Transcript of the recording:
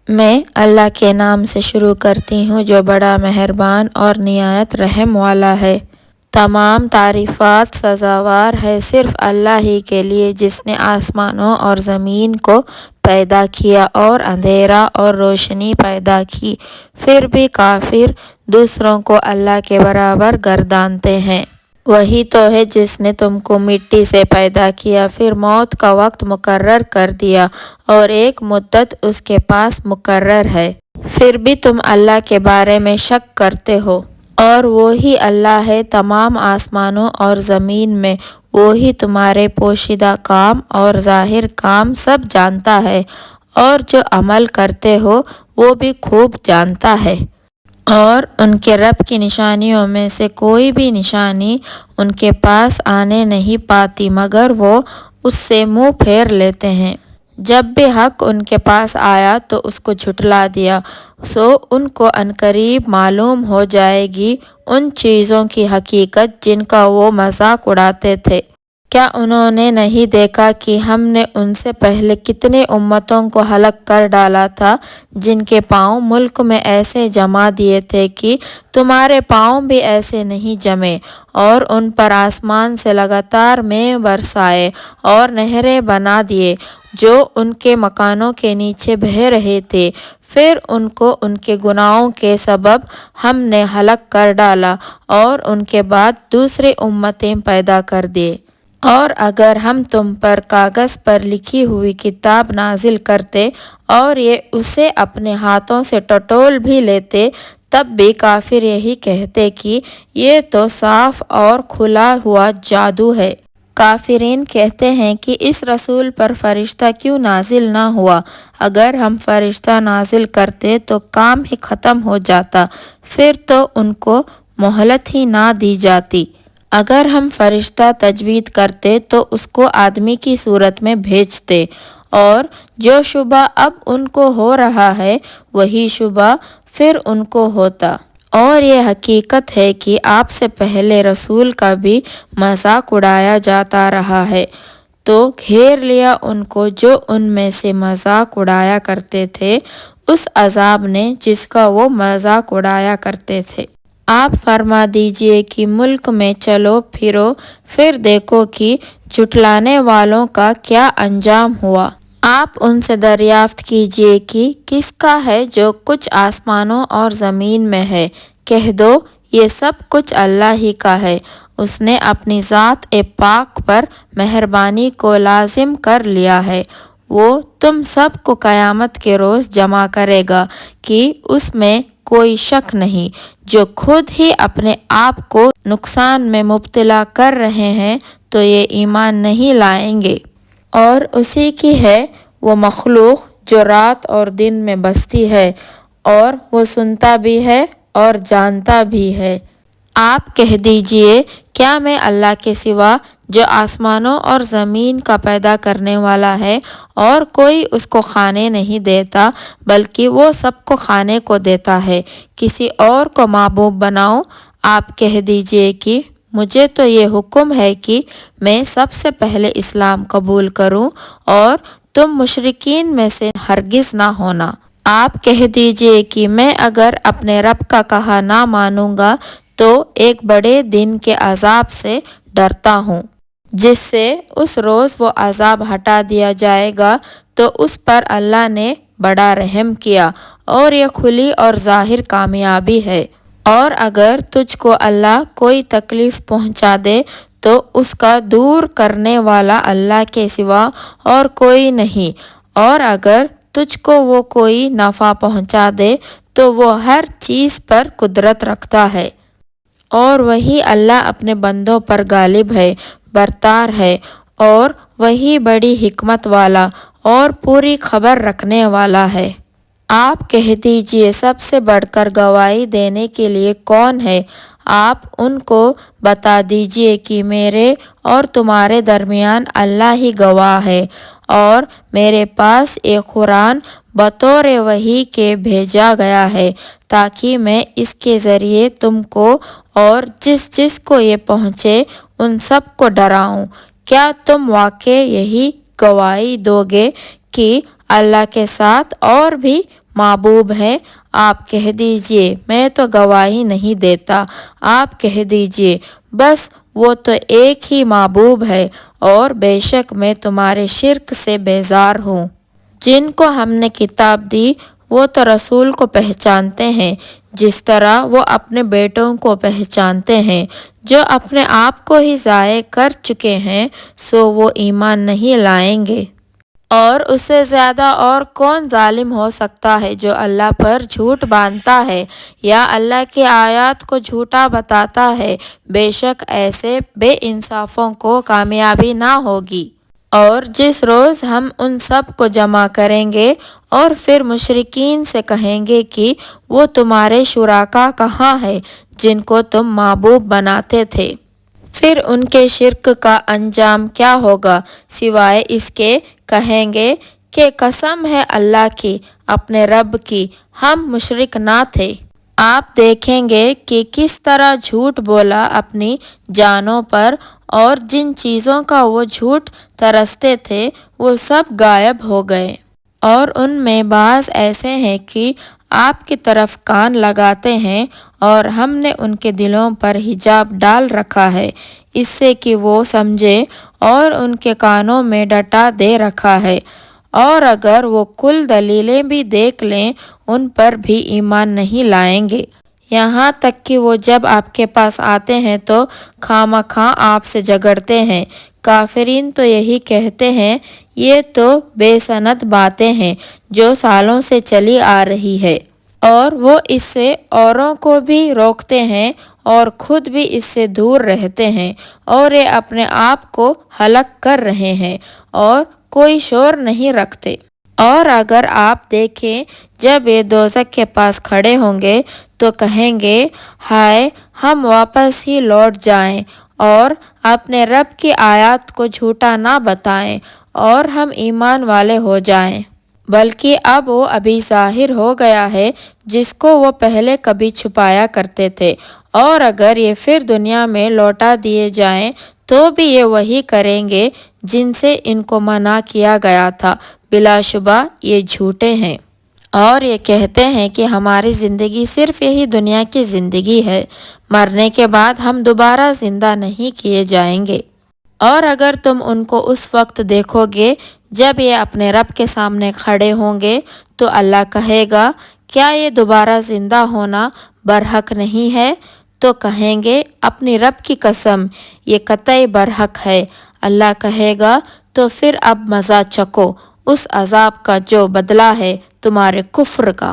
میں اللہ کے نام سے شروع کرتی ہوں جو بڑا مہربان اور نہایت رحم والا ہے۔ تمام تعریفات سزاوار ہے صرف اللہ ہی کے لیے جس نے آسمانوں اور زمین کو پیدا کیا اور اندھیرا اور روشنی پیدا کی۔ پھر بھی کافر دوسروں کو اللہ کے برابر گردانتے ہیں۔ وہی تو ہے جس نے تم کو مٹی سے پیدا کیا، پھر موت کا وقت مقرر کر دیا اور ایک مدت اس کے پاس مقرر ہے، پھر بھی تم اللہ کے بارے میں شک کرتے ہو۔ اور وہی اللہ ہے تمام آسمانوں اور زمین میں، وہی تمہارے پوشیدہ کام اور ظاہر کام سب جانتا ہے، اور جو عمل کرتے ہو وہ بھی خوب جانتا ہے۔ اور ان کے رب کی نشانیوں میں سے کوئی بھی نشانی ان کے پاس آنے نہیں پاتی مگر وہ اس سے منہ پھیر لیتے ہیں۔ جب بھی حق ان کے پاس آیا تو اس کو جھٹلا دیا، سو ان کو عنقریب معلوم ہو جائے گی ان چیزوں کی حقیقت جن کا وہ مذاق اڑاتے تھے۔ کیا انہوں نے نہیں دیکھا کہ ہم نے ان سے پہلے کتنی امتوں کو ہلاک کر ڈالا تھا جن کے پاؤں ملک میں ایسے جما دیے تھے کہ تمہارے پاؤں بھی ایسے نہیں جمے، اور ان پر آسمان سے لگاتار مے برسائے اور نہریں بنا دیے جو ان کے مکانوں کے نیچے بہہ رہے تھے، پھر ان کو ان کے گناہوں کے سبب ہم نے ہلاک کر ڈالا اور ان کے بعد دوسری امتیں پیدا کر دیے۔ اور اگر ہم تم پر کاغذ پر لکھی ہوئی کتاب نازل کرتے اور یہ اسے اپنے ہاتھوں سے ٹٹول بھی لیتے تب بھی کافر یہی کہتے کہ یہ تو صاف اور کھلا ہوا جادو ہے۔ کافرین کہتے ہیں کہ اس رسول پر فرشتہ کیوں نازل نہ ہوا؟ اگر ہم فرشتہ نازل کرتے تو کام ہی ختم ہو جاتا، پھر تو ان کو مہلت ہی نہ دی جاتی۔ اگر ہم فرشتہ تجوید کرتے تو اس کو آدمی کی صورت میں بھیجتے، اور جو شبہ اب ان کو ہو رہا ہے وہی شبہ پھر ان کو ہوتا۔ اور یہ حقیقت ہے کہ آپ سے پہلے رسول کا بھی مذاق اڑایا جاتا رہا ہے، تو گھیر لیا ان کو جو ان میں سے مذاق اڑایا کرتے تھے اس عذاب نے جس کا وہ مذاق اڑایا کرتے تھے۔ آپ فرما دیجئے کہ ملک میں چلو پھرو، پھر دیکھو کہ جھٹلانے والوں کا کیا انجام ہوا۔ آپ ان سے دریافت کیجئے کہ کس کا ہے جو کچھ آسمانوں اور زمین میں ہے؟ کہہ دو یہ سب کچھ اللہ ہی کا ہے، اس نے اپنی ذات پاک پر مہربانی کو لازم کر لیا ہے۔ وہ تم سب کو قیامت کے روز جمع کرے گا کہ اس میں کوئی شک نہیں۔ جو خود ہی اپنے آپ کو نقصان میں مبتلا کر رہے ہیں تو یہ ایمان نہیں لائیں گے۔ اور اسی کی ہے وہ مخلوق جو رات اور دن میں بستی ہے، اور وہ سنتا بھی ہے اور جانتا بھی ہے۔ آپ کہہ دیجئے کیا میں اللہ کے سوا جو آسمانوں اور زمین کا پیدا کرنے والا ہے اور کوئی اس کو کھانے نہیں دیتا بلکہ وہ سب کو کھانے کو دیتا ہے، کسی اور کو معبود بناؤں؟ آپ کہہ دیجئے کہ مجھے تو یہ حکم ہے کہ میں سب سے پہلے اسلام قبول کروں اور تم مشرکین میں سے ہرگز نہ ہونا۔ آپ کہہ دیجئے کہ میں اگر اپنے رب کا کہا نہ مانوں گا تو ایک بڑے دن کے عذاب سے ڈرتا ہوں جس سے اس روز وہ عذاب ہٹا دیا جائے گا، تو اس پر اللہ نے بڑا رحم کیا، اور یہ کھلی اور ظاہر کامیابی ہے۔ اور اگر تجھ کو اللہ کوئی تکلیف پہنچا دے تو اس کا دور کرنے والا اللہ کے سوا اور کوئی نہیں، اور اگر تجھ کو وہ کوئی نفع پہنچا دے تو وہ ہر چیز پر قدرت رکھتا ہے، اور وہی اللہ اپنے بندوں پر غالب ہے، برتر ہے، اور وہی بڑی حکمت والا اور پوری خبر رکھنے والا ہے۔ آپ کہہ دیجئے سب سے بڑھ کر گواہی دینے کے لیے کون ہے؟ آپ ان کو بتا دیجئے کہ میرے اور تمہارے درمیان اللہ ہی گواہ ہے، اور میرے پاس ایک قرآن بطور وحی کے بھیجا گیا ہے تاکہ میں اس کے ذریعے تم کو اور جس جس کو یہ پہنچے ان سب کو ڈراؤں۔ کیا تم واقعی یہی گواہی دو گے کہ اللہ کے ساتھ اور بھی معبود ہیں؟ آپ کہہ دیجئے میں تو گواہی نہیں دیتا۔ آپ کہہ دیجئے بس وہ تو ایک ہی معبود ہے، اور بے شک میں تمہارے شرک سے بیزار ہوں۔ جن کو ہم نے کتاب دی وہ تو رسول کو پہچانتے ہیں جس طرح وہ اپنے بیٹوں کو پہچانتے ہیں۔ جو اپنے آپ کو ہی ضائع کر چکے ہیں سو وہ ایمان نہیں لائیں گے۔ اور اس سے زیادہ اور کون ظالم ہو سکتا ہے جو اللہ پر جھوٹ باندھتا ہے یا اللہ کی آیات کو جھوٹا بتاتا ہے؟ بے شک ایسے بے انصافوں کو کامیابی نہ ہوگی۔ اور جس روز ہم ان سب کو جمع کریں گے اور پھر مشرکین سے کہیں گے کہ وہ تمہارے شرکا کہاں ہیں جن کو تم معبود بناتے تھے؟ پھر ان کے شرک کا انجام کیا ہوگا سوائے اس کے کہیں گے کہ قسم ہے اللہ کی، اپنے رب کی، ہم مشرک نہ تھے۔ آپ دیکھیں گے کہ کس طرح جھوٹ بولا اپنی جانوں پر، اور جن چیزوں کا وہ جھوٹ ترستے تھے وہ سب غائب ہو گئے۔ اور ان میں بعض ایسے ہیں کہ آپ کی طرف کان لگاتے ہیں، اور ہم نے ان کے دلوں پر حجاب ڈال رکھا ہے اس سے کہ وہ سمجھے، اور ان کے کانوں میں ڈٹا دے رکھا ہے، اور اگر وہ کل دلیلیں بھی دیکھ لیں ان پر بھی ایمان نہیں لائیں گے۔ یہاں تک کہ وہ جب آپ کے پاس آتے ہیں تو خامخواہ آپ سے جھگڑتے ہیں۔ کافرین تو یہی کہتے ہیں یہ تو بے سند باتیں ہیں جو سالوں سے چلی آ رہی ہے، اور وہ اس سے اوروں کو بھی روکتے ہیں اور خود بھی اس سے دور رہتے ہیں، اور یہ اپنے آپ کو ہلاک کر رہے ہیں اور کوئی شور نہیں رکھتے۔ اور اگر آپ دیکھیں جب یہ دوزخ کے پاس کھڑے ہوں گے تو کہیں گے ہائے ہم واپس ہی لوٹ جائیں اور اپنے رب کی آیات کو جھوٹا نہ بتائیں اور ہم ایمان والے ہو جائیں۔ بلکہ اب وہ ابھی ظاہر ہو گیا ہے جس کو وہ پہلے کبھی چھپایا کرتے تھے، اور اگر یہ پھر دنیا میں لوٹا دیے جائیں تو بھی یہ وہی کریں گے جن سے ان کو منع کیا گیا تھا۔ بلا شبہ یہ جھوٹے ہیں اور یہ کہتے ہیں کہ ہماری زندگی صرف یہی دنیا کی زندگی ہے، مرنے کے بعد ہم دوبارہ زندہ نہیں کیے جائیں گے۔ اور اگر تم ان کو اس وقت دیکھو گے جب یہ اپنے رب کے سامنے کھڑے ہوں گے تو اللہ کہے گا کیا یہ دوبارہ زندہ ہونا برحق نہیں ہے؟ تو کہیں گے اپنی رب کی قسم یہ قطعی برحق ہے۔ اللہ کہے گا تو پھر اب مزہ چکھو اس عذاب کا جو بدلہ ہے تمہارے کفر کا۔